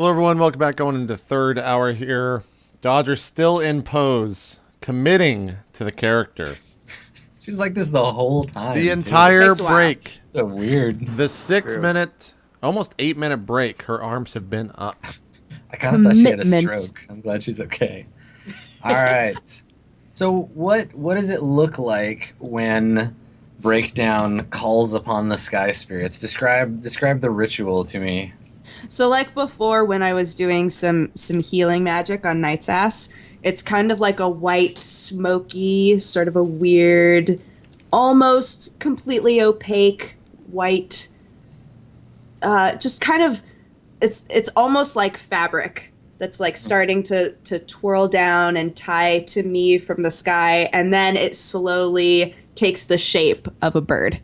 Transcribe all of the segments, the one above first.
Hello, everyone. Welcome back. Going into third hour here. Dodger's still in pose, committing to the character. She was like this the whole time. The entire Takes a while. break. So weird. The 6 True. minute, almost 8 minute break. Her arms have been up. I kind of thought she had a Commitment. stroke. I'm glad she's okay. All right. So what does it look like when Breakdown calls upon the sky spirits? Describe the ritual to me. So like before when I was doing some healing magic on Night's Ass, it's kind of like a white, smoky, sort of a weird, almost completely opaque white, just kind of, it's almost like fabric that's like starting to twirl down and tie to me from the sky, and then it slowly takes the shape of a bird.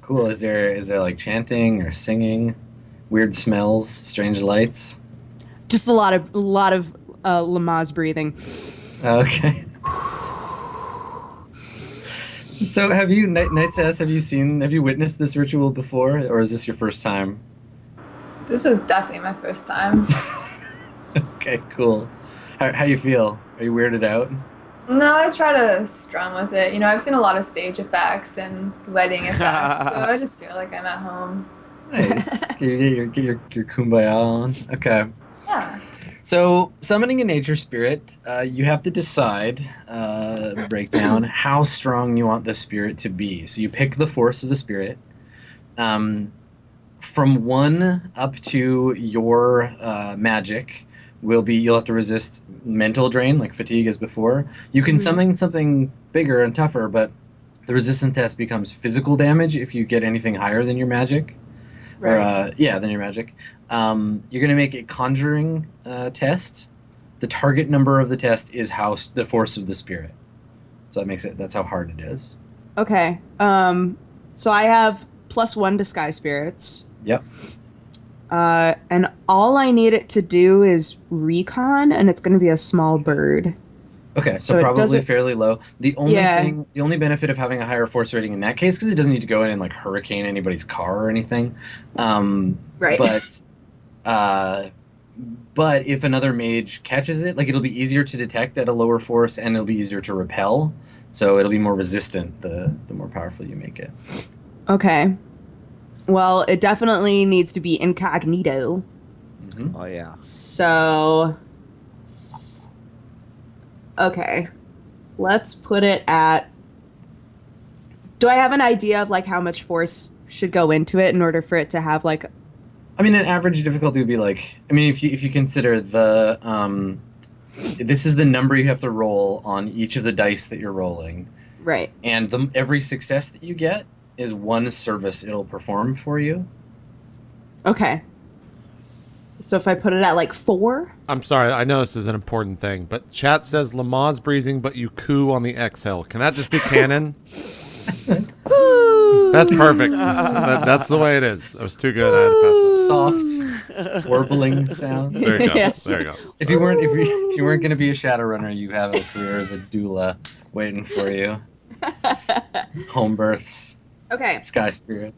Cool. Is there like chanting or singing? Weird smells, strange lights. Just a lot of Lamaze breathing. Okay. So have you, Night's Ass, have you witnessed this ritual before, or is this your first time? This was definitely my first time. Okay, cool. How you feel? Are you weirded out? No, I try to strum with it. You know, I've seen a lot of stage effects and lighting effects, so I just feel like I'm at home. Nice. Get your kumbaya on. Okay. Yeah. So, summoning a nature spirit, you have to decide, breakdown, how strong you want the spirit to be. So you pick the force of the spirit. From 1 up to your magic you'll have to resist mental drain, like fatigue as before. You can summon something bigger and tougher, but the resistance test becomes physical damage if you get anything higher than your magic. Right. Than your magic. You're going to make a conjuring test. The target number of the test is the force of the spirit. So that's how hard it is. Okay. So I have +1 to sky spirits. Yep. And all I need it to do is recon, and it's going to be a small bird. Okay, So so it probably doesn't- fairly low. The only Yeah. the only benefit of having a higher force rating in that case, because it doesn't need to go in and like hurricane anybody's car or anything. Right. But if another mage catches it, like it'll be easier to detect at a lower force, and it'll be easier to repel. So it'll be more resistant the more powerful you make it. Okay. Well, it definitely needs to be incognito. Mm-hmm. Oh yeah. So, okay. Let's put it at... Do I have an idea of like how much force should go into it in order for it to have like... I mean, an average difficulty would be like, I mean, if you consider the this is the number you have to roll on each of the dice that you're rolling, Right. and every success that you get is 1 service it'll perform for you. Okay. So if I put it at like 4? I'm sorry. I know this is an important thing, but chat says Lamaze breathing, but you coo on the exhale. Can that just be canon? That's perfect. That's the way it is. It was too good. I had to pass it. Soft warbling sound. There you go. Yes. There you go. If you weren't going to be a Shadowrunner, you have a career as a doula waiting for you. Home births, Okay. sky spirit.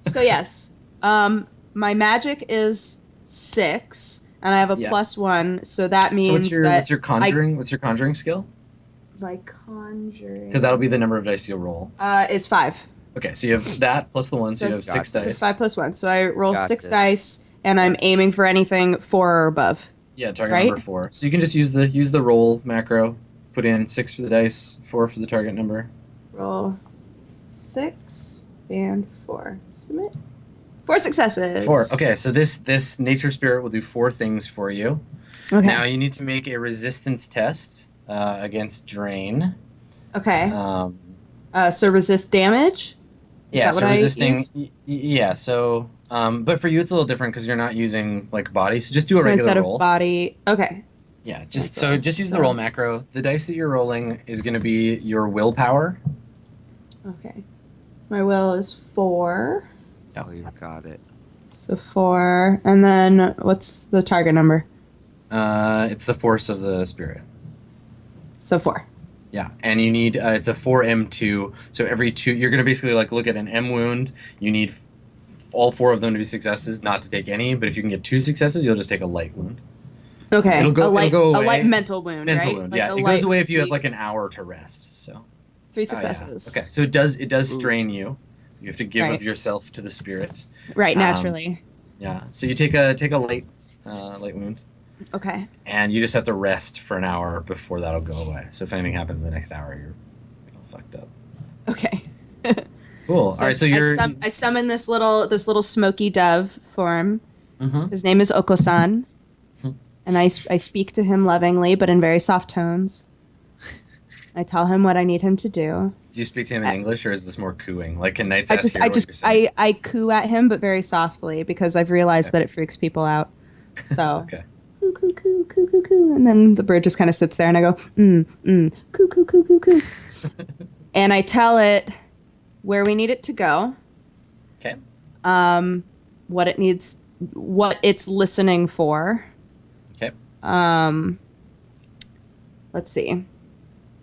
So yes, my magic is 6, and I have a Yeah. +1. So that means So what's that your conjuring? What's your conjuring skill? my conjuring Because that'll be the number of dice you'll roll. is 5. Okay, so you have that plus the 1, so you have 6 Gotcha. So dice. 5 + 1. So I roll Got 6 this. dice, and I'm aiming for anything 4 or above. Yeah, target Right? number 4. So you can just use the roll macro. Put in 6 for the dice, 4 for the target number. Roll 6 and 4. Submit. 4 successes. 4. Okay, so this nature spirit will do 4 things for you. Okay. Now you need to make a resistance test against drain. Okay. Um, So resist damage. Is yeah, that so what I resisting. use? Yeah, so but for you it's a little different because you're not using like body. So just do a So regular instead roll. of body. Okay. Yeah, just Okay. use the So- roll macro. The dice that you're rolling is going to be your willpower. Okay. My will is 4. Oh, you got it. So 4. And then what's the target number? It's the force of the spirit. So 4. Yeah, and you need it's a 4M2. So every 2, you're going to basically like look at an M wound. You need all 4 of them to be successes, not to take any. But if you can get 2 successes, you'll just take a light wound. Okay. It'll go a away. light mental wound, Mental right? wound, Like yeah. It goes away if you have like an hour to rest. So 3 Oh, successes. yeah. Okay, so it does strain you. You have to give Right. of yourself to the spirit. Right, naturally. Yeah. So you take a light wound, Okay. and you just have to rest for an hour before that'll go away. So if anything happens the next hour, you're all fucked up. Okay. Cool. All right. So you're. I summon this little smoky dove form. Mhm. His name is Okosan, and I speak to him lovingly, but in very soft tones. I tell him what I need him to do. Do you speak to him in English, or is this more cooing? Like, can Knights ask you what you're saying? I coo at him, but very softly because I've realized that it freaks people out. So Okay. coo coo coo coo coo coo, and then the bird just kind of sits there, and I go coo coo coo coo coo, and I tell it where we need it to go, Okay. what it's listening for. Okay. Let's see.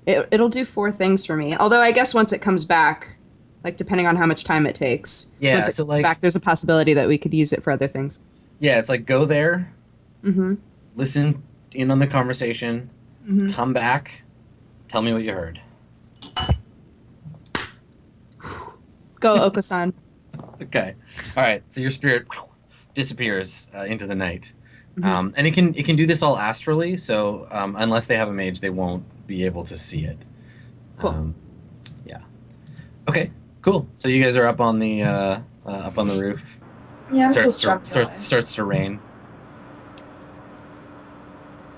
It'll do 4 things for me. Although I guess once it comes back, like depending on how much time it takes, Yeah, once it so, comes like- back, there's a possibility that we could use it for other things. Yeah, it's like go there, Mm-hmm. listen in on the conversation, come back, tell me what you heard. Go, Okosan. Okay. All right. So your spirit disappears into the night, and it can do this all astrally. So unless they have a mage, they won't be able to see it. Cool. Yeah. Okay. Cool. So you guys are up on the roof. Yeah, I'm still Starts struck. starts to rain.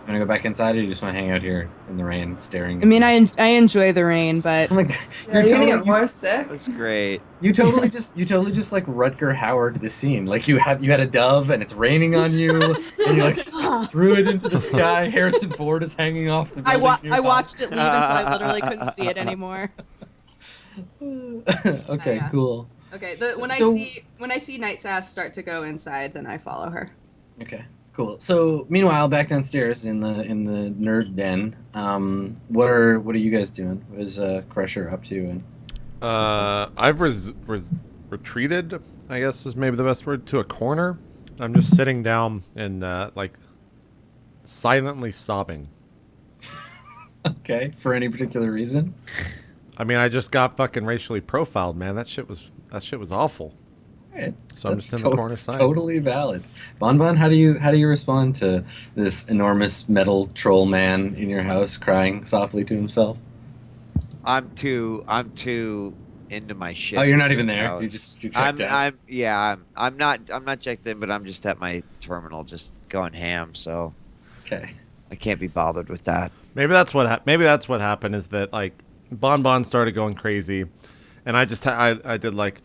You want to go back inside, or you just want to hang out here in the rain, staring? I mean, I enjoy the rain, but I'm like, Yeah, you're gonna get more sick. That's great. you totally just like Rutger Howard the scene. Like you had a dove and it's raining on you, and you like threw it into the sky. Harrison Ford is hanging off the I building. I watched it leave until I literally couldn't see it anymore. Okay, Yeah. Cool. Okay, So- when I see Night's ass start to go inside, then I follow her. Okay, cool. So meanwhile, back downstairs in the nerd den, what are you guys doing? What is Crusher up to? And I've retreated, I guess is maybe the best word, to a corner. I'm just sitting down and like silently sobbing. okay, for any particular reason? I mean, I just got fucking racially profiled, man. That shit was awful. Right. So I'm just in the corner That's side. totally valid. Bonbon, how do you respond to this enormous metal troll man in your house crying softly to himself? I'm too into my shit. Oh, you're not even to there. know. You're checked out. I'm not checked in, but I'm just at my terminal, just going ham. So Okay. I can't be bothered with that. Maybe that's what happened is that like Bonbon started going crazy, and I just I did like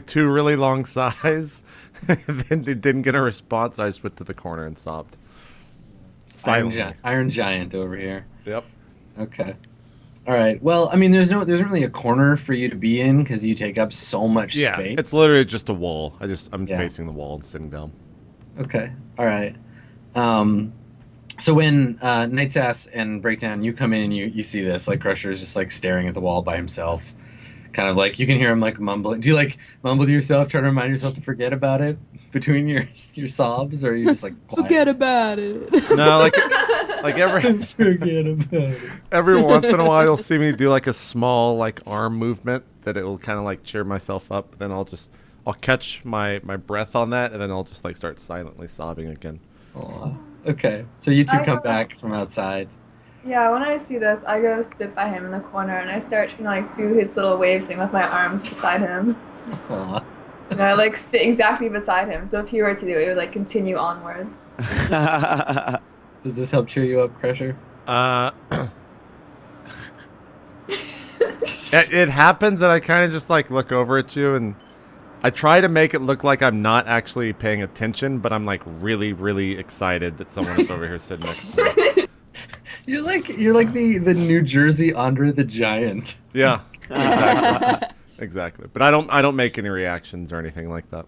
2 really long sighs, and then they didn't get a response. I just went to the corner and sobbed. Silently. Iron Giant over here. Yep. Okay. All right. Well, I mean, there isn't really a corner for you to be in because you take up so much Yeah, space. it's literally just a wall. I'm Yeah. facing the wall and sitting down. Okay. All right. So when Night's Ass and Breakdown, you come in and you see this, like Crusher is just like staring at the wall by himself. Kind of like, you can hear him like mumbling. Do you like mumble to yourself, try to remind yourself to forget about it between your sobs, or are you just like quiet? Forget about it. No, like every Forget about it. every once in a while you'll see me do like a small like arm movement that it will kind of like cheer myself up. Then I'll catch my breath on that, and then I'll just like start silently sobbing again. Aw. Okay. So you two I come know. back from outside. Yeah, when I see this, I go sit by him in the corner and I start to like do his little wave thing with my arms beside him. Aw. And I like sit exactly beside him. So if he were to do it, it would like continue onwards. Does this help cheer you up, Crusher? It happens, and I kind of just like look over at you, and I try to make it look like I'm not actually paying attention, but I'm like really, really excited that someone is over here sitting next to me. You're like the New Jersey Andre the Giant. Yeah, exactly. But I don't make any reactions or anything like that.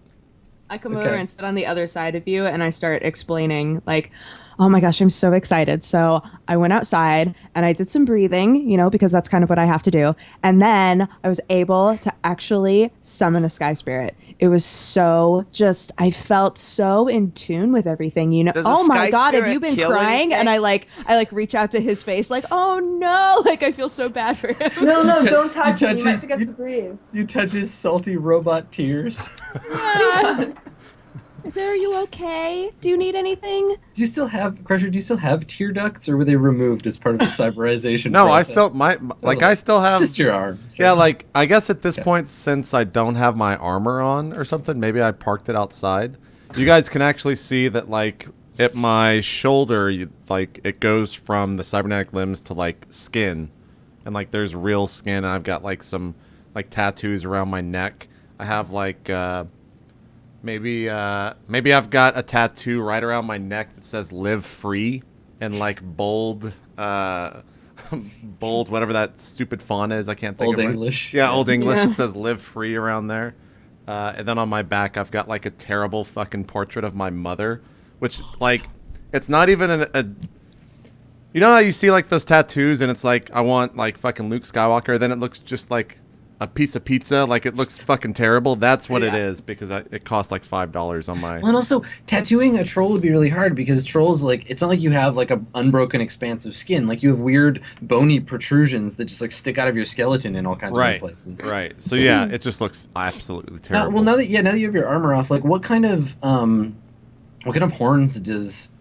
I come Okay. over and sit on the other side of you, and I start explaining, like, oh my gosh, I'm so excited. So I went outside and I did some breathing, because that's kind of what I have to do. And then I was able to actually summon a sky spirit. It was so just, I felt so in tune with everything, you know. Does a Oh my sky God, have spirit you been kill crying? And anything? I like reach out to his face, like, oh no, like I feel so bad for him. No, no, You don't touch touch him. You might his- forget to breathe. You touch his salty robot tears. Yeah. Is there, are you okay? Do you need anything? Do you still have Crusher? Do you still have tear ducts, or were they removed as part of the cyberization? No, I process? still like I still have. It's just your arms. Yeah, right? like I guess at this point, since I don't have my armor on or something, maybe I parked it outside. You guys can actually see that, like at my shoulder, like it goes from the cybernetic limbs to like skin, and like there's real skin. And I've got like some like tattoos around my neck. I have like maybe I've got a tattoo right around my neck that says "Live Free" and like bold. Bold, whatever that stupid font is, I can't think Old of it. English. Yeah, Old English. Yeah. It says "Live Free" around there, and then on my back I've got like a terrible fucking portrait of my mother, which like it's not even a. You know how you see like those tattoos and it's like I want like fucking Luke Skywalker, then it looks just like a piece of pizza, like it looks fucking terrible. That's what it Yeah. is because it costs like $5 on my. Well, and also tattooing a troll would be really hard because trolls, like, it's not like you have like a unbroken expanse of skin. Like you have weird bony protrusions that just like stick out of your skeleton in all kinds of Right, places. right. So yeah, it just looks absolutely terrible. Well, now that you have your armor off, like what kind of horns does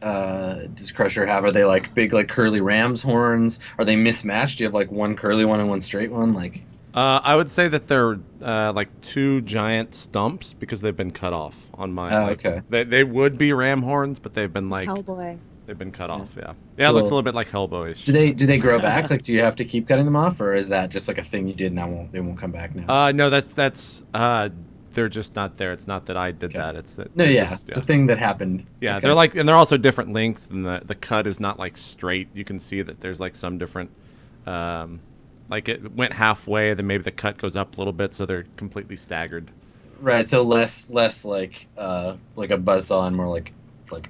Crusher have? Are they like big like curly ram's horns? Are they mismatched? Do you have like one curly one and one straight one? Like I would say that they're like two giant stumps because they've been cut off on my. Oh, like, okay. They would be ram horns, but they've been like Hellboy. they've been cut off. Yeah, yeah. It looks a Cool. little bit like Hellboyish. do they grow back? Like do you have to keep cutting them off, or is that just like a thing you did and they won't come back now? No, that's they're just not there. It's not that I did Okay. that. It's that. No, they're yeah, just- it's a thing that happened. Yeah, Okay. they're like, and they're also different lengths, and the cut is not like straight. You can see that there's like some different, like it went halfway, then maybe the cut goes up a little bit, so they're completely staggered. Right, so less like a buzzsaw and more like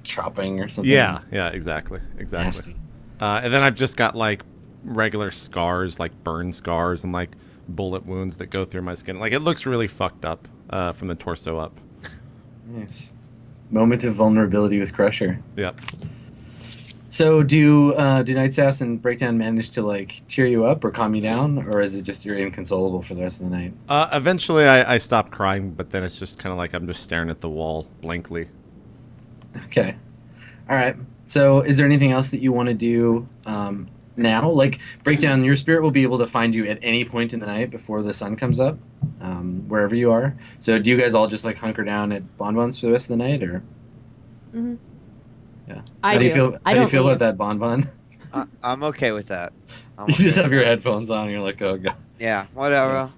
chopping or something. Yeah, yeah, exactly. Nasty. And then I've just got like regular scars, like burn scars, and like bullet wounds that go through my skin. Like it looks really fucked up from the torso up. Nice. Moment of vulnerability with Crusher. Yep. So do Night Sass and Breakdown manage to like cheer you up or calm you down, or is it just you're inconsolable for the rest of the night? Eventually, I stopped crying, but then it's just kind of like I'm just staring at the wall blankly. Okay. All right. So is there anything else that you want to do now? Like Breakdown, your spirit will be able to find you at any point in the night before the sun comes up, wherever you are. So do you guys all just like hunker down at Bonbons for the rest of the night, or? Mhm. Yeah. I How do you do. feel? I How do you don't feel leave. about that Bonbon? I'm okay with that. I'm You okay just with have your that. headphones on. And you're like, oh god. Yeah, whatever.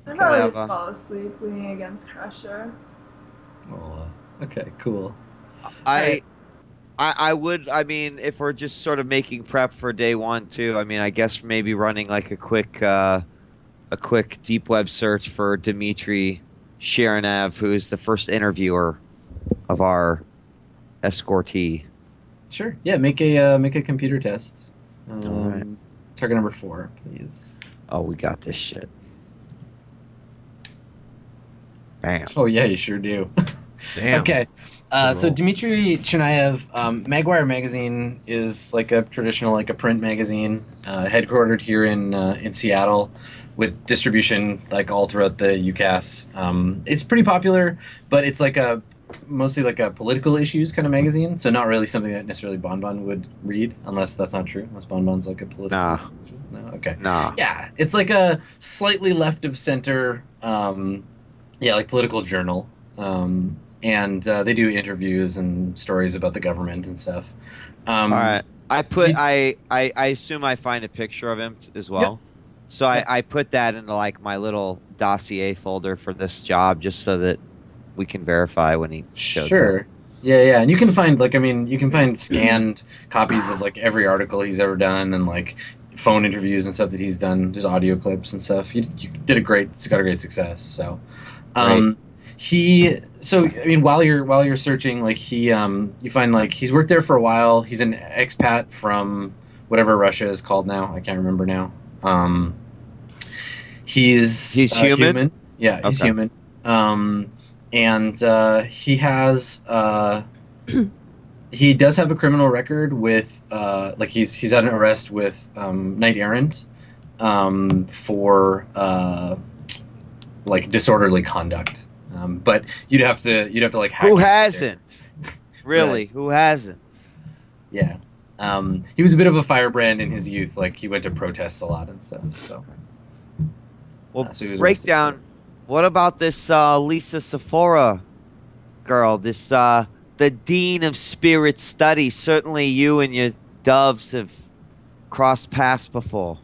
I'd probably just Whatever. fall asleep leaning against Crusher. Oh, okay, cool. I would. I mean, if we're just sort of making prep for day one too. I mean, I guess maybe running like a quick deep web search for Dmitry Sharonev, who is the first interviewer of our escortee. Sure. Yeah. Make a computer test. Alright. Target number 4, please. Oh, we got this shit. Bam. Oh yeah, you sure do. Damn. Okay. Good So roll. Dmitry Chernayev, Maguire Magazine is like a traditional, like a print magazine, headquartered here in Seattle, with distribution like all throughout the UCAS. It's pretty popular, but it's like mostly like a political issues kind of magazine. So not really something that necessarily Bonbon would read, unless that's not true. Unless Bonbon's like a political. Nah. No. Okay. Nah. Yeah, it's like a slightly left of center, like political journal, and they do interviews and stories about the government and stuff. All right. I assume I find a picture of him as well. So I put that into like my little dossier folder for this job, just so that we can verify when he shows Sure. up. Yeah, and you can find you can find scanned copies of like every article he's ever done, and like phone interviews and stuff that he's done. There's audio clips and stuff. You got a great success. So, Great. while you're searching, like you find like he's worked there for a while. He's an expat from whatever Russia is called now. I can't remember now. He's He's human? Yeah, he's Okay. human. and he has he does have a criminal record with like he's had an arrest with Knight Errant for like disorderly conduct. But you'd have to like hack Who in there. hasn't? Really? Right. Who hasn't? Yeah. He was a bit of a firebrand in his youth. Like he went to protests a lot and stuff. So. Well, So he was break arrested. down. What about this Lisa Sephora girl? This the Dean of Spirit Studies. Certainly, you and your doves have crossed paths before.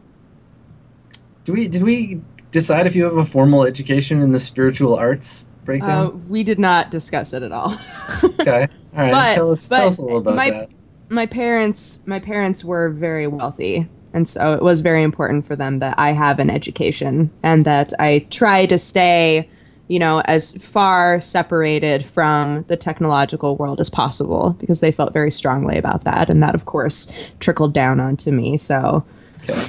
Did we decide if you have a formal education in the spiritual arts breakdown? We did not discuss it at all. Okay. All right. But- tell us a little about that. My parents were very wealthy, and so it was very important for them that I have an education and that I try to stay, as far separated from the technological world as possible, because they felt very strongly about that, and that of course trickled down onto me. So Okay.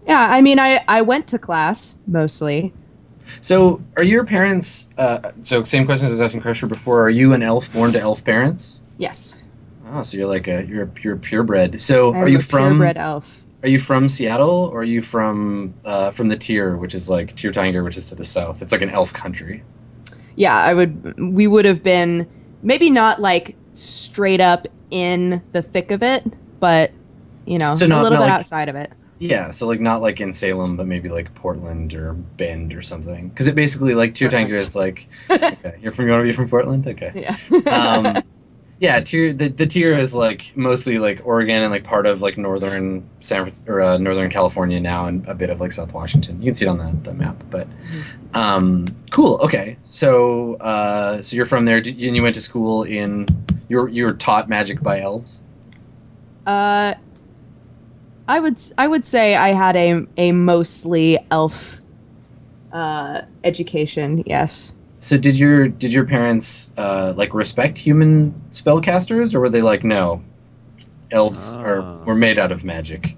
yeah, I mean, I went to class mostly. So, are your parents? So, same question as I was asking Crusher before. Are you an elf born to elf parents? Yes. Oh, so you're like you're purebred. So, I'm are you a from? purebred elf. Are you from Seattle, or are you from the Tier, which is like Tier Tiger, which is to the south? It's like an elf country. Yeah, we would have been maybe not like straight up in the thick of it, but So a not- little not bit like- outside of it. Yeah, so like not like in Salem, but maybe like Portland or Bend or something. Because it basically like Tier Tiger is like. Okay, you want to be from Portland? Okay. Yeah. Yeah, the Tier is like mostly like Oregon and like part of like northern San Francisco or northern California now, and a bit of like South Washington. You can see it on the map. But cool. Okay, so so you're from there, and you went to school in you were taught magic by elves. I would say I had a mostly elf education. Yes. So did your parents like respect human spellcasters, or were they like, no, elves were made out of magic?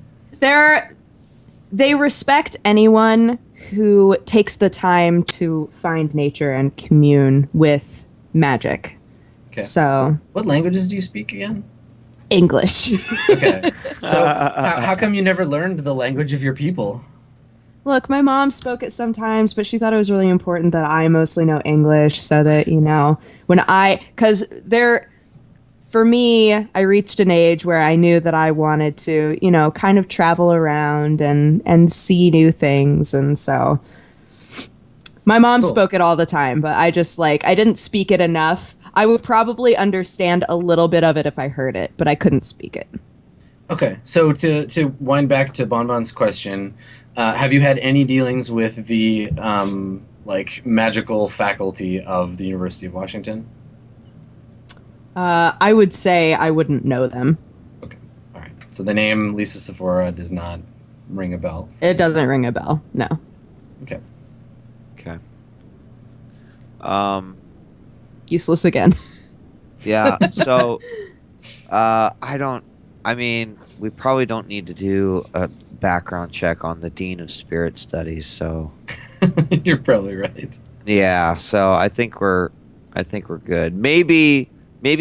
They respect anyone who takes the time to find nature and commune with magic. Okay. So What languages do you speak again? English. Okay. So how come you never learned the language of your people? Look, my mom spoke it sometimes, but she thought it was really important that I mostly know English so that, for me, I reached an age where I knew that I wanted to, kind of travel around and see new things. And so my mom Cool. spoke it all the time, but I just I didn't speak it enough. I would probably understand a little bit of it if I heard it, but I couldn't speak it. Okay. So to wind back to Bonbon's question, have you had any dealings with the like magical faculty of the University of Washington? I would say I wouldn't know them. Okay. All right. So the name Lisa Sephora does not ring a bell. It doesn't ring a bell. No. Okay. Okay. Useless again. Yeah. So, I mean, we probably don't need to do a background check on the Dean of Spirit Studies. So, You're probably right. yeah. So I think we're good. Maybe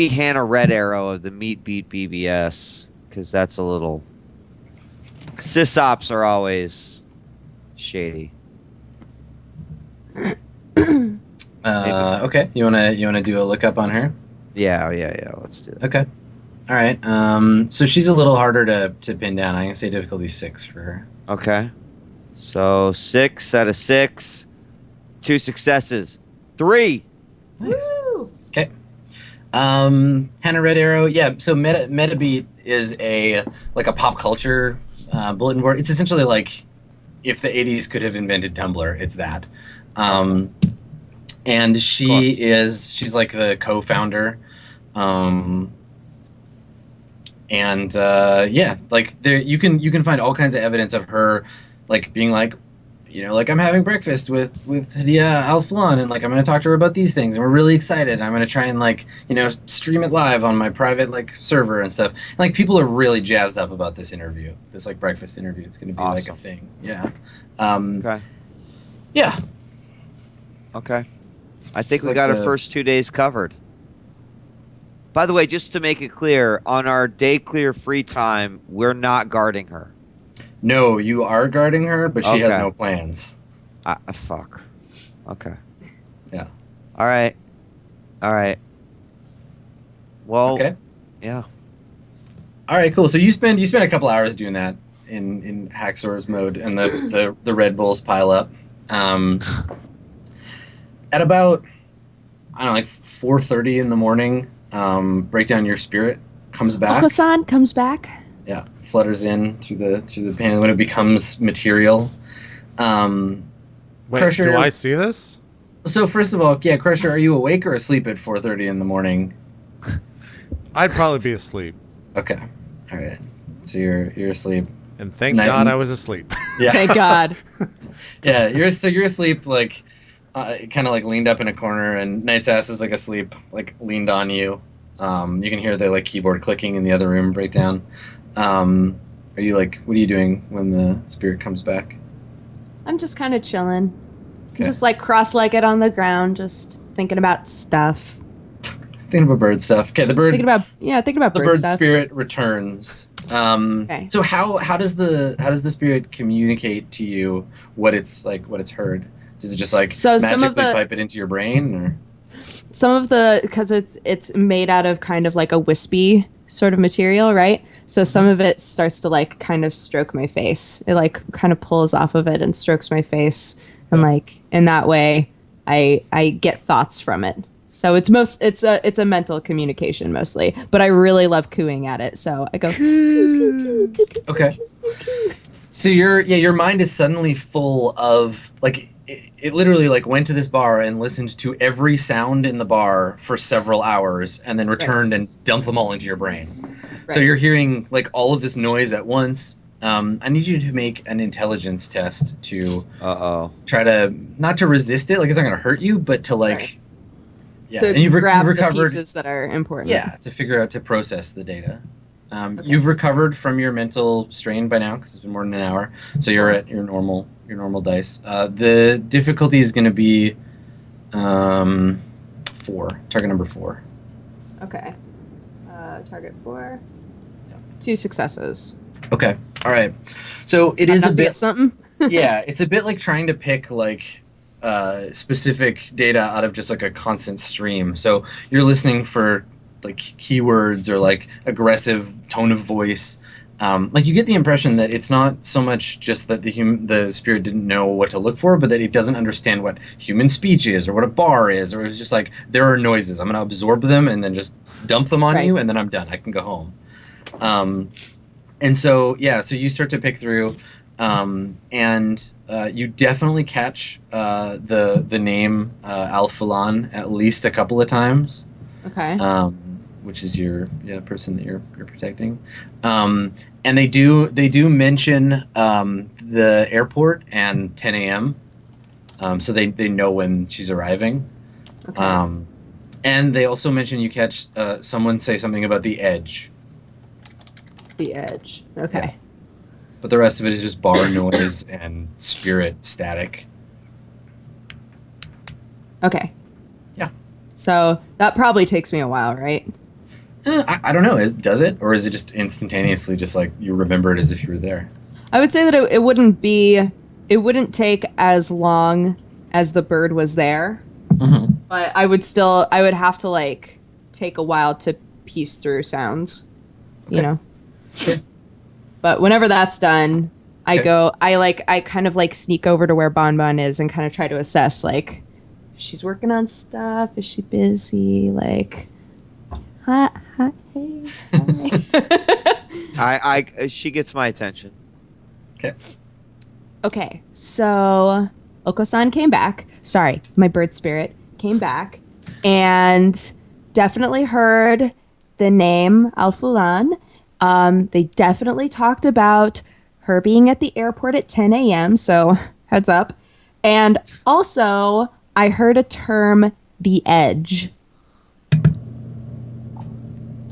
Hannah Red Arrow of the Meat Beat BBS, because that's a little. Sysops are always shady. Okay. You wanna do a lookup on her? Yeah. Let's do that. Okay. All right. So she's a little harder to pin down. I'm gonna say difficulty 6 for her. Okay. So 6 out of 6, 2 successes, 3. Nice. Okay. Hannah Red Arrow. Yeah. So MetaBeat is a pop culture bulletin board. It's essentially like if the 80s could have invented Tumblr, it's that. And she's like the co-founder. Yeah, like there you can find all kinds of evidence of her like being like, like I'm having breakfast with Hadia Al-Flan, and like I'm going to talk to her about these things, and we're really excited. I'm going to try and stream it live on my private server and stuff. And, like people are really jazzed up about this interview, this breakfast interview. It's going to be like a thing. Yeah. Okay. Yeah. Okay. I think She's we like got our the- first 2 days covered. By the way, just to make it clear, on our day clear free time, we're not guarding her. No, you are guarding her, but she has Okay. no plans. Fuck. Okay. Yeah. All right. Well, Okay. yeah. All right, cool. So you spend a couple hours doing that in Hacksaws mode, and the Red Bulls pile up. At about, I don't know, like 4:30 in the morning, Breakdown Your Spirit comes back. Oko-san comes back. Yeah, flutters in through the pane when it becomes material. Wait, Crusher, do I see this? So first of all, yeah, Crusher, are you awake or asleep at 4:30 in the morning? I'd probably be asleep. Okay, all right. So you're asleep. And thank Night- God I was asleep. Yeah. Thank God. Yeah, you're asleep, like kind of like leaned up in a corner, and Knight's ass is like asleep, like leaned on you. You can hear the like keyboard clicking in the other room. Breakdown. Are you like? What are you doing when the spirit comes back? I'm just kind of chilling. Okay. Just like cross-legged on the ground, just thinking about stuff. Thinking about bird stuff. Okay, the bird. Thinking about the bird bird stuff. spirit returns. Okay. So how does the spirit communicate to you what it's heard? Does it just like So some magically of the- pipe it into your brain, or? Some of the, because it's made out of kind of like a wispy sort of material, right? So some of it starts to like kind of stroke my face. It like kind of pulls off of it and strokes my face, and like in that way, I get thoughts from it. So it's a mental communication mostly, but I really love cooing at it. So I go coo, coo, coo, coo, coo, Okay. coo, coo, coo. So your mind is suddenly full of like it literally like went to this bar and listened to every sound in the bar for several hours and then returned and dumped them all into your brain. So Right. you're hearing like all of this noise at once. I need you to make an intelligence test to try to not to resist it, like it's not gonna hurt you, but to like Right. yeah. To And you've grab the recovered pieces that are important. yeah, to figure out to process the data. You've recovered from your mental strain by now because it's been more than an hour. So you're at your normal dice. The difficulty is going to be 4. Target number 4. Okay. Target 4. 2 successes. Okay. All right. So it is Enough a to get bit. something. Yeah, it's a bit like trying to pick like specific data out of just like a constant stream. So you're listening for like keywords or like aggressive tone of voice. Like you get the impression that it's not so much just that the spirit didn't know what to look for, but that it doesn't understand what human speech is or what a bar is, or it's just like there are noises. I'm gonna absorb them and then just dump them on Right. you, and then I'm done. I can go home. And so yeah, so you start to pick through, and you definitely catch the name Al-Fulan at least a couple of times. Okay. Which is your person that you're protecting, and they do mention the airport and 10 a.m. So they know when she's arriving, Okay. and they also mention you catch someone say something about the edge, The edge. Okay. but the rest of it is just bar noise and spirit static. Okay. Yeah. So that probably takes me a while, right? I don't know. Does it, or is it just instantaneously, just like you remember it as if you were there? I would say that it wouldn't take as long as the bird was there, Mm-hmm. but I would have to like take a while to piece through sounds, you Okay. know? Sure. But whenever that's done, Okay. I kind of like sneak over to where Bonbon is and kind of try to assess like if she's working on stuff, is she busy, like hi, hey, hi. She gets my attention. Okay. Okay, so Oko-san came back. Sorry, my bird spirit came back and definitely heard the name Al-Fulan. They definitely talked about her being at the airport at 10 a.m., so heads up. And also, I heard a term, the edge.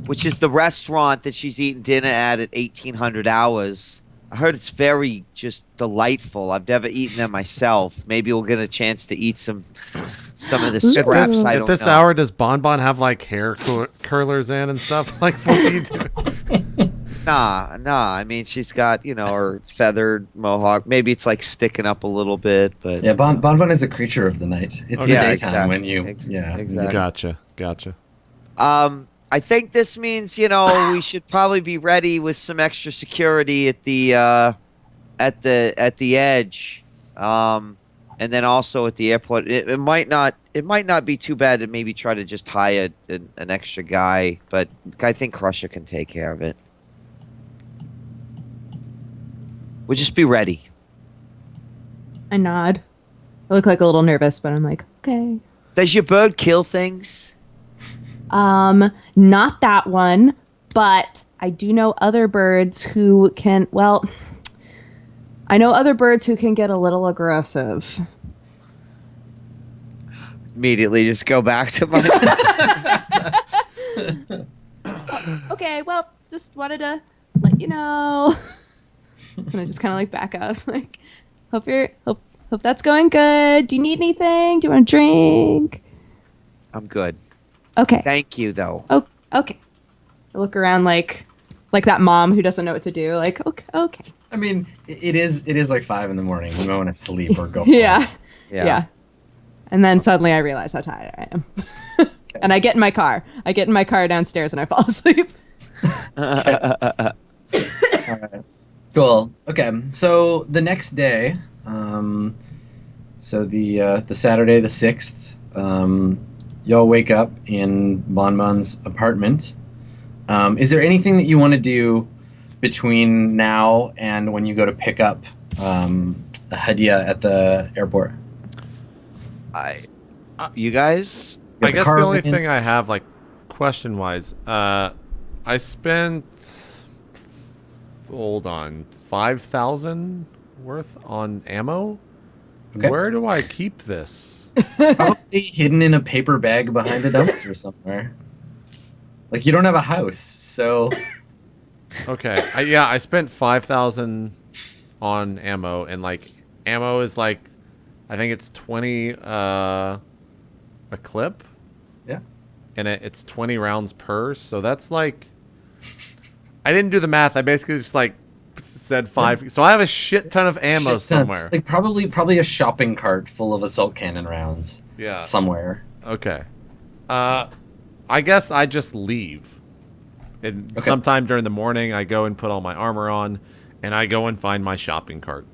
Which is the restaurant that she's eating dinner at 1800 hours I heard it's very just delightful. I've never eaten them myself. Maybe we'll get a chance to eat some of the Ooh. scraps. I At don't this know. hour, does Bonbon have like hair curlers in and stuff? Like, what do you do? Nah. I mean, she's got her feathered mohawk. Maybe it's like sticking up a little bit, but Yeah, Bonbon is a creature of the night. It's Okay. the Yeah, daytime exactly. when you. Exactly. Gotcha. I think this means we should probably be ready with some extra security at the edge, and then also at the airport. It might not be too bad to maybe try to just hire an extra guy, but I think Crusher can take care of it. We'll just be ready. I nod. I look like a little nervous, but I'm like, okay. Does your bird kill things? Not that one, but I do know other birds who can, well, I know other birds who can get a little aggressive. Immediately just go back to my... Okay, well, just wanted to let you know. And I just kind of like back up, like, hope that's going good. Do you need anything? Do you want a drink? I'm good. Okay. Thank you, though. Oh, okay. I look around like that mom who doesn't know what to do. Like, okay. I mean, it is like 5 a.m. You might want to sleep or go. Yeah. Yeah. Yeah. And then suddenly I realize how tired I am. And I get in my car. I get in my car downstairs and I fall asleep. All right. Cool. Okay. So the next day, so the Saturday the 6th, y'all wake up in Bonbon's apartment. Is there anything that you want to do between now and when you go to pick up Hadia at the airport? You guys? I guess the only thing I have, like, question-wise, I spent, hold on, 5,000 worth on ammo? Okay. Where do I keep this? Probably hidden in a paper bag behind a dumpster somewhere. Like, you don't have a house, so... Okay, I spent 5,000 on ammo, and, like, ammo is, like, I think it's 20, a clip? Yeah. And it's 20 rounds per, so that's, like... I didn't do the math, I basically just, like, said 5... Yeah. So I have a shit ton of ammo somewhere. Like, probably a shopping cart full of assault cannon rounds. Yeah. Somewhere. Okay. I guess I just leave. And sometime during the morning, I go and put all my armor on, and I go and find my shopping cart.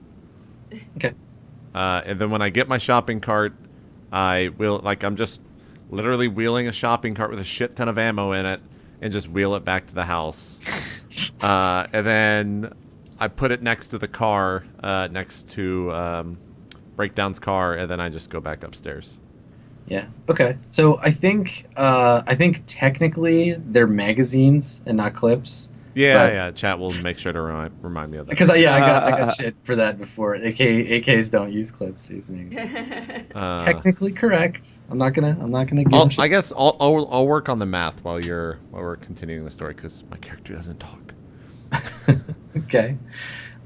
Okay. And then when I get my shopping cart, I'm just literally wheeling a shopping cart with a shit ton of ammo in it, and just wheel it back to the house. And then I put it next to the car, next to Breakdown's car, and then I just go back upstairs. Yeah. Okay. So I think technically they're magazines and not clips. Yeah. Chat will make sure to remind me of that. Because I got shit for that before. AKs don't use clips. They use magazines. Technically correct. I'm not gonna give. I guess I'll work on the math while we're continuing the story because my character doesn't talk. Okay.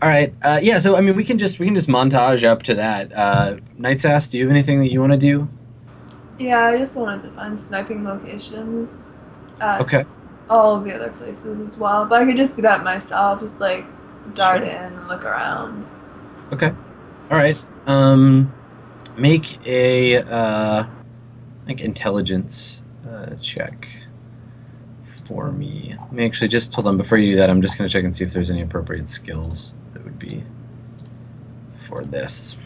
All right. Yeah. So I mean, we can just montage up to that. Night Sass, do you have anything that you want to do? Yeah, I just wanted to find sniping locations at Okay. all of the other places as well. But I could just do that myself, just like dart in and look around. Okay. All right. Make a intelligence check for me. Let me actually just hold on before you do that. I'm just gonna check and see if there's any appropriate skills that would be for this.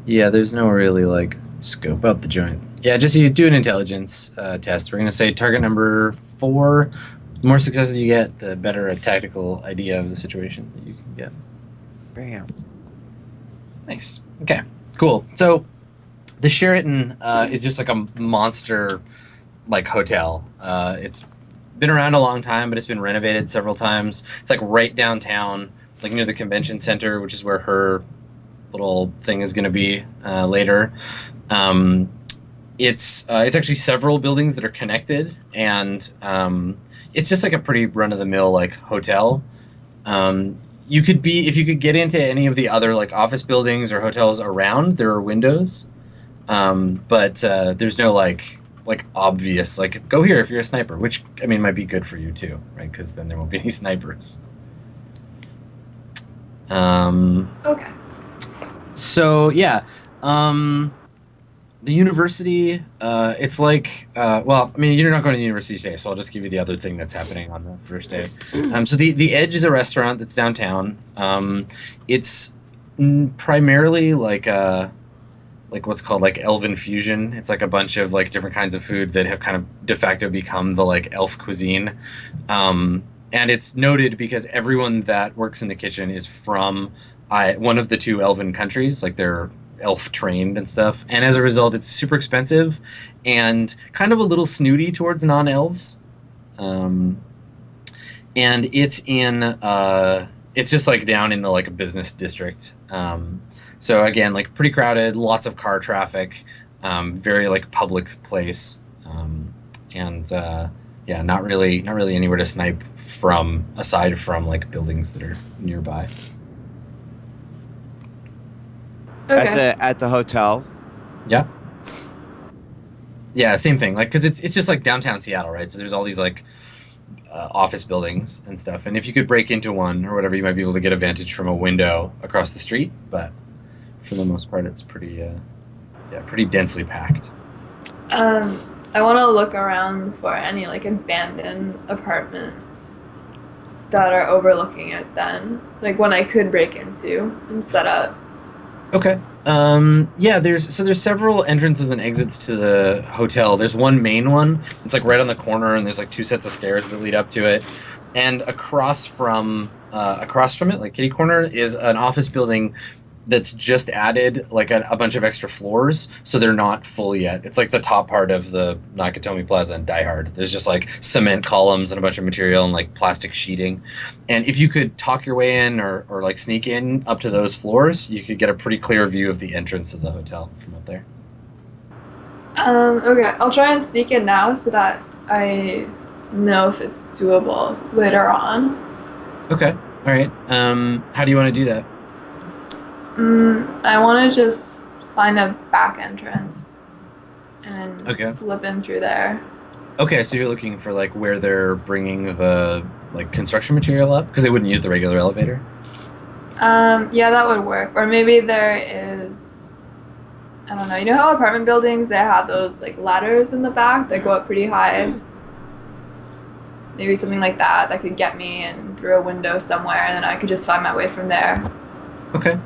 Yeah, there's no really like scope out the joint. Yeah, just do an intelligence test. We're gonna say target number 4. The more successes you get, the better a tactical idea of the situation that you can get. Bam. Nice. Okay. Cool. So the Sheraton is just like a monster like hotel. It's been around a long time, but it's been renovated several times. It's like right downtown, like near the convention center, which is where her little thing is going to be later. It's actually several buildings that are connected, and it's just like a pretty run-of-the-mill like hotel. You could be if you could get into any of the other like office buildings or hotels around. There are windows, but there's no like obvious like go here if you're a sniper, which I mean might be good for you too, right? Because then there won't be any snipers. Okay. So yeah, the university, it's like, well, I mean, you're not going to the university today, so I'll just give you the other thing that's happening on the first day. So the Edge is a restaurant that's downtown. It's primarily like what's called like elven fusion. It's like a bunch of like different kinds of food that have kind of de facto become the like elf cuisine. And it's noted because everyone that works in the kitchen is from one of the two elven countries, like they're elf trained and stuff, and as a result it's super expensive and kind of a little snooty towards non-elves. And it's in it's just like down in the like business district. So again, like pretty crowded, lots of car traffic, very like public place. And yeah, not really anywhere to snipe from aside from like buildings that are nearby. Okay. At the hotel. Yeah. Yeah, same thing. Like, because it's just like downtown Seattle, right? So there's all these like office buildings and stuff. And if you could break into one or whatever, you might be able to get a vantage from a window across the street. But for the most part, it's pretty densely packed. I want to look around for any like abandoned apartments that are overlooking it. Then, like one I could break into and set up. Okay. Yeah, there's several entrances and exits to the hotel. There's one main one. It's like right on the corner, and there's like two sets of stairs that lead up to it. And across from it, like kitty corner, is an office building that's just added like a bunch of extra floors, so they're not full yet. It's like the top part of the Nakatomi Plaza and Die Hard. There's just like cement columns and a bunch of material and like plastic sheeting. And if you could talk your way in or like sneak in up to those floors, you could get a pretty clear view of the entrance of the hotel from up there. Okay, I'll try and sneak in now so that I know if it's doable later on. Okay. All right. How do you want to do that? I want to just find a back entrance and then Okay. slip in through there. Okay, so you're looking for like where they're bringing the like construction material up because they wouldn't use the regular elevator. Yeah, that would work. Or maybe there is, I don't know. You know how apartment buildings they have those like ladders in the back that go up pretty high. Maybe something like that could get me in through a window somewhere, and then I could just find my way from there. Okay.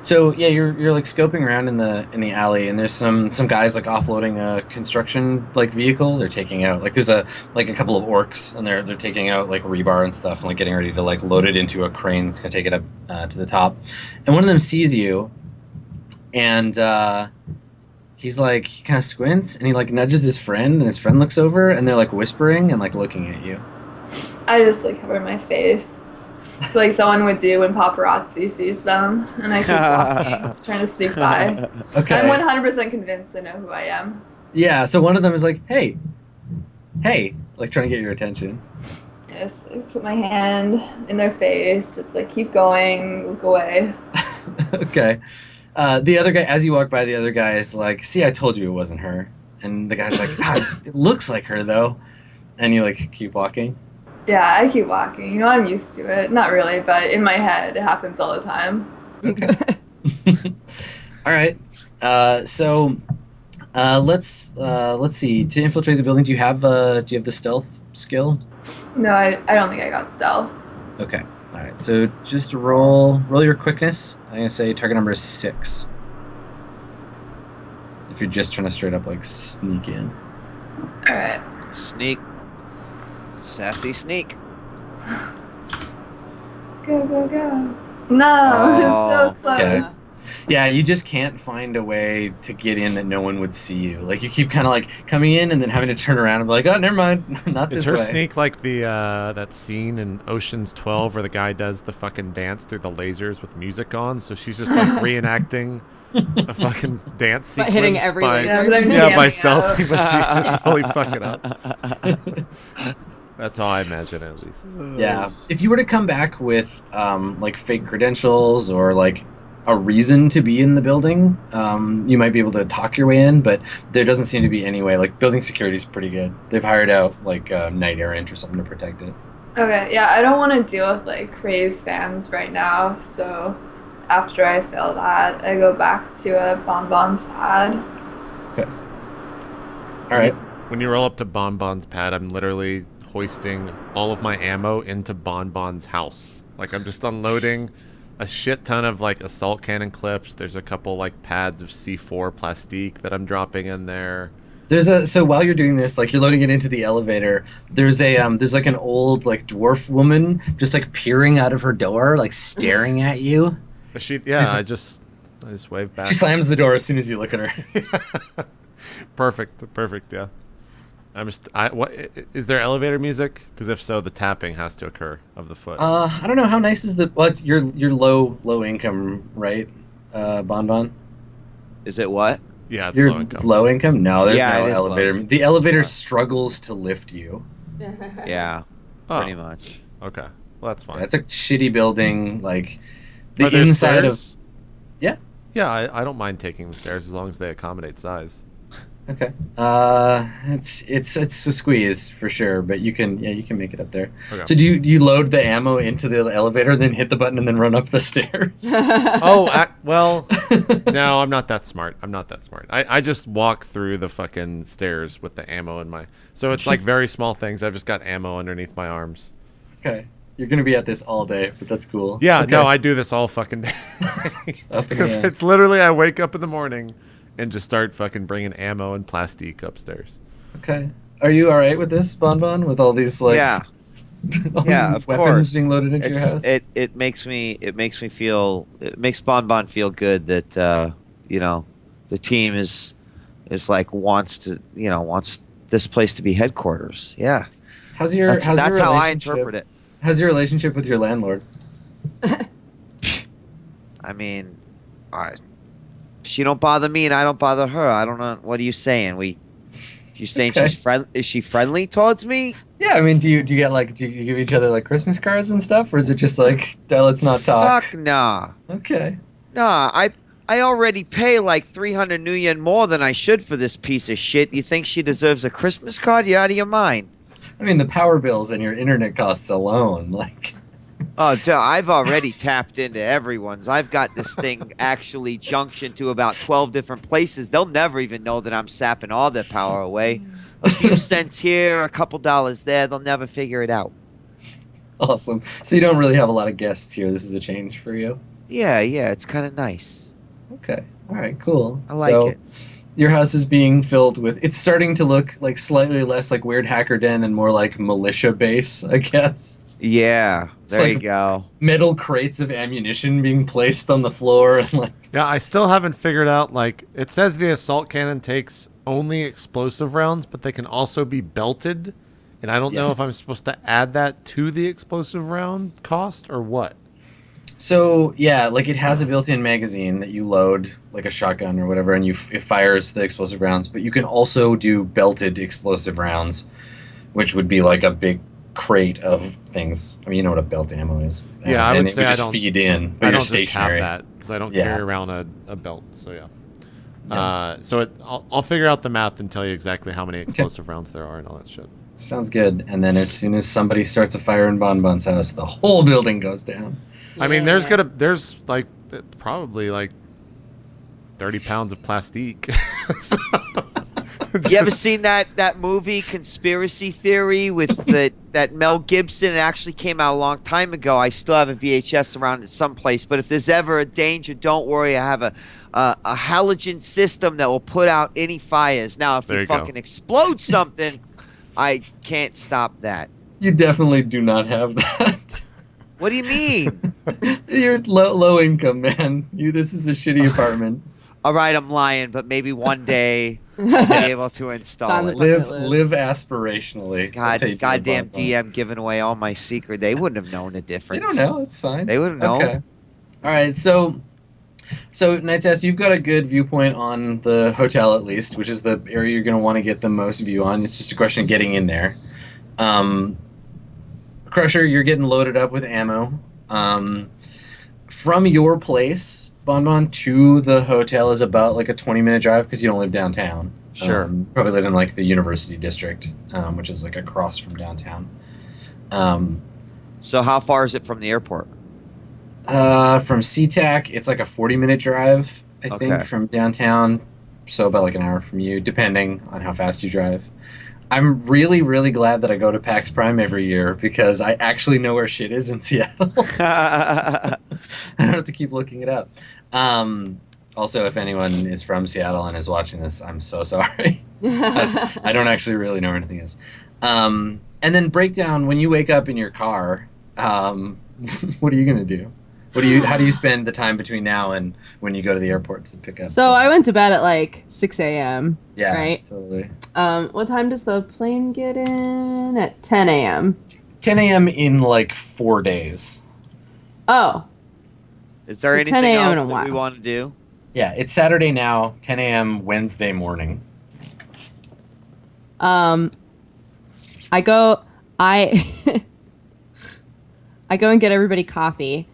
So yeah, you're like scoping around in the alley, and there's some guys like offloading a construction like vehicle. They're taking out like there's a couple of orcs, and they're taking out like rebar and stuff, and like getting ready to like load it into a crane that's gonna take it up to the top. And one of them sees you, and he's like he kind of squints, and he like nudges his friend, and his friend looks over, and they're like whispering and like looking at you. I just like cover my face. Like someone would do when paparazzi sees them, and I keep walking, trying to sneak by. Okay. I'm 100% convinced they know who I am. Yeah. So one of them is like, hey, like trying to get your attention. I just like, put my hand in their face, just like keep going, look away. Okay. The other guy, as you walk by, the other guy is like, see, I told you it wasn't her. And the guy's like, it looks like her though. And you like keep walking. Yeah, I keep walking. You know, I'm used to it. Not really, but in my head, it happens all the time. Okay. All right. So let's see. To infiltrate the building, do you have the stealth skill? No, I don't think I got stealth. Okay. All right. So just roll your quickness. I'm gonna say target number is 6. If you're just trying to straight up like sneak in. All right. Sneak. Sassy sneak. Go, go, go. No, so close. Okay. Yeah, you just can't find a way to get in that no one would see you. Like you keep kind of like coming in and then having to turn around and be like, oh, never mind, not this Is her way. sneak like the that scene in Ocean's 12 where the guy does the fucking dance through the lasers with music on? So she's just like reenacting a fucking dance But sequence hitting every by, laser. Yeah, I'm yeah, by jamming stealthy, out. but you just fully fuck it up. That's how I imagine it, at least. Yeah. If you were to come back with like fake credentials or like a reason to be in the building, you might be able to talk your way in, but there doesn't seem to be any way. Like building security is pretty good. They've hired out like night errant or something to protect it. Okay, yeah, I don't want to deal with like crazed fans right now, so after I fail that, I go back to a bonbons pad. Okay. All right. When you roll up to Bonbon's pad, I'm literally hoisting all of my ammo into Bonbon's house. Like, I'm just unloading a shit ton of like assault cannon clips. There's a couple like pads of C4 plastique that I'm dropping in there. So while you're doing this, like you're loading it into the elevator, there's like an old like dwarf woman just like peering out of her door, like staring at you. I just wave back. She slams the door as soon as you look at her. Perfect, yeah. What is there elevator music? Because if so, the tapping has to occur of the foot. I don't know how nice is the. Well, it's your low income, right? Bonbon. Is it what? Yeah, it's low income. It's low income. No, there's Yeah, no it is elevator. low. The elevator Yeah. struggles to lift you. Yeah, Oh, pretty much. okay. Well, that's fine. Yeah, it's a shitty building. Like the Are there inside of. stairs? Yeah. Yeah, I don't mind taking the stairs as long as they accommodate size. Okay. It's a squeeze for sure, but you can make it up there. Okay. So do you load the ammo into the elevator, then hit the button, and then run up the stairs? Well, no, I'm not that smart. I just walk through the fucking stairs with the ammo in my. So it's like very small things. I've just got ammo underneath my arms. Okay. You're gonna be at this all day, but that's cool. Yeah, Okay. no, I do this all fucking day. Up in the air. It's literally I wake up in the morning and just start fucking bringing ammo and plastique upstairs. Okay. Are you all right with this, Bonbon? With all these like Yeah, all yeah, these of weapons course. being loaded into your house? It makes me feel, it makes Bonbon feel good that the team is like wants this place to be headquarters. Yeah, How's your that's how's your how I relationship- interpret it. How's your relationship with your landlord? I mean, she don't bother me and I don't bother her. I don't know. What are you saying? You saying Okay. she's friendly? Is she friendly towards me? Yeah, I mean, do you give each other like Christmas cards and stuff, or is it just like let's not talk? Fuck nah. Okay. Nah, I already pay like 300 New Yen more than I should for this piece of shit. You think she deserves a Christmas card? You're out of your mind. I mean, the power bills and your internet costs alone, like. Oh, dude, I've already tapped into everyone's. I've got this thing actually junctioned to about 12 different places. They'll never even know that I'm sapping all their power away. A few cents here, a couple dollars there. They'll never figure it out. Awesome. So you don't really have a lot of guests here. This is a change for you. Yeah, it's kind of nice. Okay. All right. Cool. I like So, it. Your house is being filled with. It's starting to look like slightly less like weird hacker den and more like militia base, I guess. Yeah, It's there like- you go. Metal crates of ammunition being placed on the floor and like. Yeah, I still haven't figured out, like, it says the assault cannon takes only explosive rounds, but they can also be belted. And I don't know if I'm Yes. supposed to add that to the explosive round cost or what. So yeah, like it has a built-in magazine that you load, like a shotgun or whatever, and it fires the explosive rounds. But you can also do belted explosive rounds, which would be like a big crate of things. I mean, you know what a belt ammo is. Yeah, I and would it say I just don't- feed in, but I you're don't just stationary. have that because I don't Yeah. carry around a belt. So yeah. Yeah. I'll figure out the math and tell you exactly how many explosive rounds there are and all that shit. Sounds good. And then as soon as somebody starts a fire in Bonbon's house, the whole building goes down. I mean, there's like probably like 30 pounds of plastique. You ever seen that movie Conspiracy Theory with that Mel Gibson? It actually came out a long time ago. I still have a VHS around it someplace. But if there's ever a danger, don't worry. I have a halogen system that will put out any fires. Now, if There you you go. fucking explode something, I can't stop that. You definitely do not have that. What do you mean? You're low income, man. This is a shitty apartment. All right, I'm lying, but maybe one day I'll be able to on install the it. bucket list. Live aspirationally. That's how you do it, Goddamn Bonbon. DM giving away all my secret. They wouldn't have known the They difference. don't know. It's fine. They wouldn't know. Okay. All right. So So, Night's you've got a good viewpoint on the hotel at least, which is the area you're going to want to get the most view on. It's just a question of getting in there. Crusher, you're getting loaded up with ammo. From your place, Bonbon, to the hotel is about like a 20-minute drive because you don't live downtown. Sure. Probably live in like the University District, which is like across from downtown. So how far is it from the airport? From SeaTac, it's like a 40-minute drive, I Okay. think, from downtown. So about like an hour from you, depending on how fast you drive. I'm really, really glad that I go to PAX Prime every year because I actually know where shit is in Seattle. I don't have to keep looking it up. Also, if anyone is from Seattle and is watching this, I'm so sorry. I don't actually really know where anything is. And then breakdown, when you wake up in your car, what are you going to do? How do you spend the time between now and when you go to the airport to pick up? So I went to bed at like 6 a.m. Yeah, right? totally. What time does the plane get in? At 10 a.m. 10 a.m. in like 4 days. Oh, Is there So anything 10 a.m. in else a that we while. want to do? Yeah, it's Saturday now, 10 a.m. Wednesday morning. I go I go and get everybody coffee.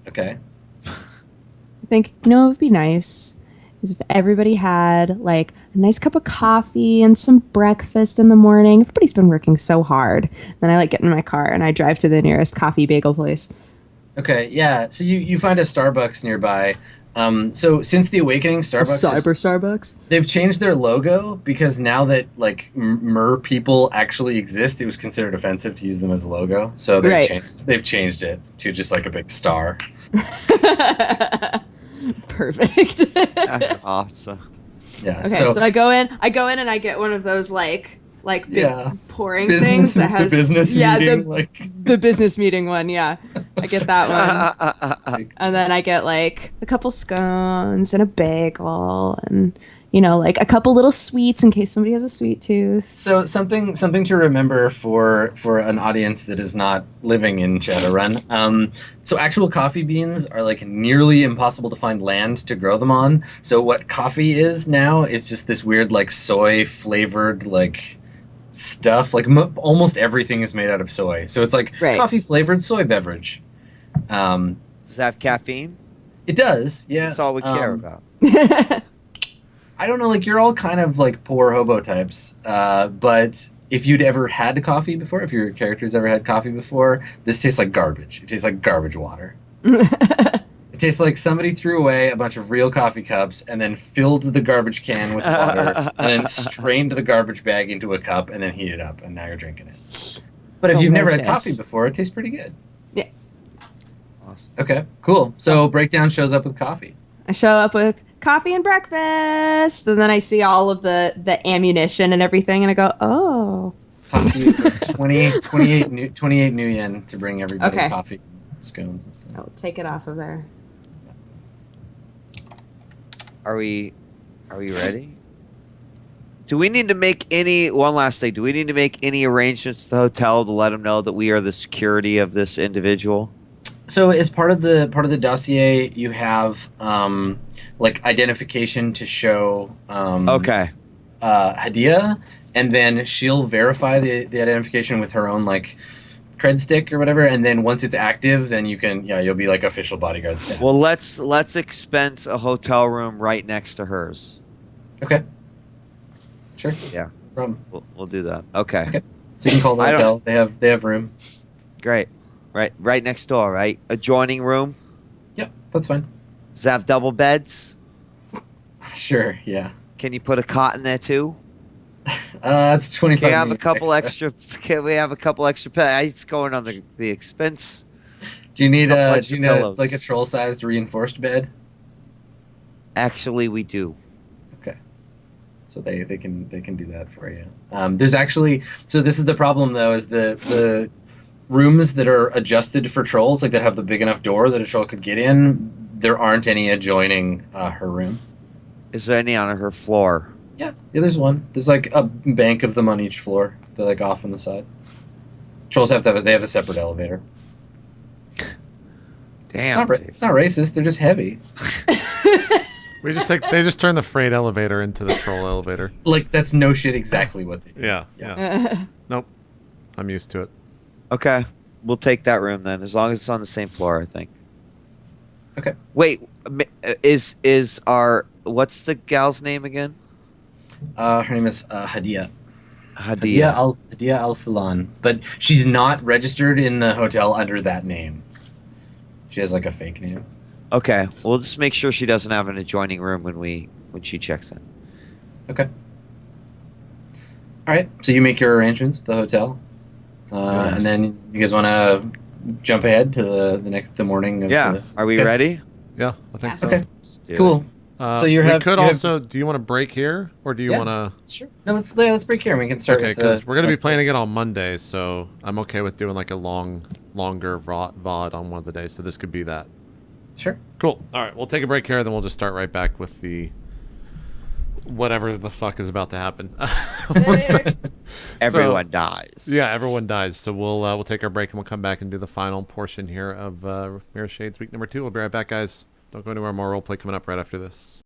Okay. I think, it would be nice is if everybody had like a nice cup of coffee and some breakfast in the morning. Everybody's been working so hard. Then I like get in my car and I drive to the nearest coffee bagel place. Okay, yeah. So you find a Starbucks nearby. So since the Awakening, Starbucks. they've changed their logo because now that like mer people actually exist, it was considered offensive to use them as a logo. So Right. they've changed it to just like a big star. Perfect. That's awesome. Yeah. Okay, so I go in and I get one of those like big Yeah. pouring things that has the business meeting, like the business meeting one, yeah. I get that one. And then I get like a couple scones and a bagel and like a couple little sweets in case somebody has a sweet tooth. So something to remember for an audience that is not living in Shadowrun. So actual coffee beans are like nearly impossible to find land to grow them on. So what coffee is now is just this weird like soy flavored like stuff. Like almost everything is made out of soy. So it's like Right. coffee flavored soy beverage. Does it have caffeine? It does, yeah. That's all we care about. I don't know, like you're all kind of like poor hobo types, but if you'd ever had coffee before, if your character's ever had coffee before, this tastes like garbage. It tastes like garbage water. It tastes like somebody threw away a bunch of real coffee cups and then filled the garbage can with water and then strained the garbage bag into a cup and then heated it up and now you're drinking it. But if you've never had Delicious. coffee before, it tastes pretty good. Yeah. Awesome. Okay, cool. So Breakdown shows up with coffee. I show up with coffee and breakfast, and then I see all of the ammunition and everything, and I go, oh. Costs you 28 new yen to bring everybody Okay. coffee, scones, and stuff. I'll take it off of there. Are we ready? Do we need to make one last thing? Do we need to make any arrangements to the hotel to let them know that we are the security of this individual? So as part of the dossier, you have like identification to show Okay. Hadia, and then she'll verify the identification with her own like cred stick or whatever, and then once it's active, then you'll be like official bodyguard status. Well, let's expense a hotel room right next to hers. Okay. Sure. Yeah. No problem. We'll do that. Okay. Okay. So you can call the I don't- hotel. They have room. Great. Right next door, right? Adjoining room. Yep, that's fine. Does it have double beds? Sure. Yeah. Can you put a cot in there too? That's 25. Can we have a minutes couple extra. extra? Can we have a couple extra? It's going on the expense. Do you need couple a extra pillows. like a troll-sized reinforced bed? Actually, we do. Okay. So they can do that for you. There's actually, so this is the problem though, is the rooms that are adjusted for trolls, like that have the big enough door that a troll could get in, there aren't any adjoining her room. Is there any on her floor? Yeah, there's one. There's like a bank of them on each floor. They're like off on the side. Trolls they have a separate elevator. Damn. It's not racist. They're just heavy. They just turn the freight elevator into the troll elevator. Like that's no shit. Exactly what they do. Yeah. Nope. I'm used to it. Okay, we'll take that room then, as long as it's on the same floor, I think. Okay. Wait, is our what's the gal's name again? Her name is Hadia. Hadia. Hadia Al Filan, but she's not registered in the hotel under that name. She has like a fake name. Okay, we'll just make sure she doesn't have an adjoining room when she checks in. Okay. All right. So you make your arrangements at the hotel, Yes. and then you guys want to jump ahead to the morning. Of Yeah, the... are we Okay. ready? Yeah, I think so. Okay. Let's do Cool. So you have. Do you want to break here, or do you Yeah. want to? Sure. No, let's break here. We can start. Okay, with because we're gonna be next playing again on Monday, so I'm okay with doing like a longer VOD on one of the days. So this could be that. Sure. Cool. All right, we'll take a break here, then we'll just start right back with the whatever the fuck is about to happen. Everyone dies. Yeah, everyone dies. So we'll take our break and we'll come back and do the final portion here of Mirrorshades week number 2. We'll be right back, guys. Don't go anywhere. More roleplay coming up right after this.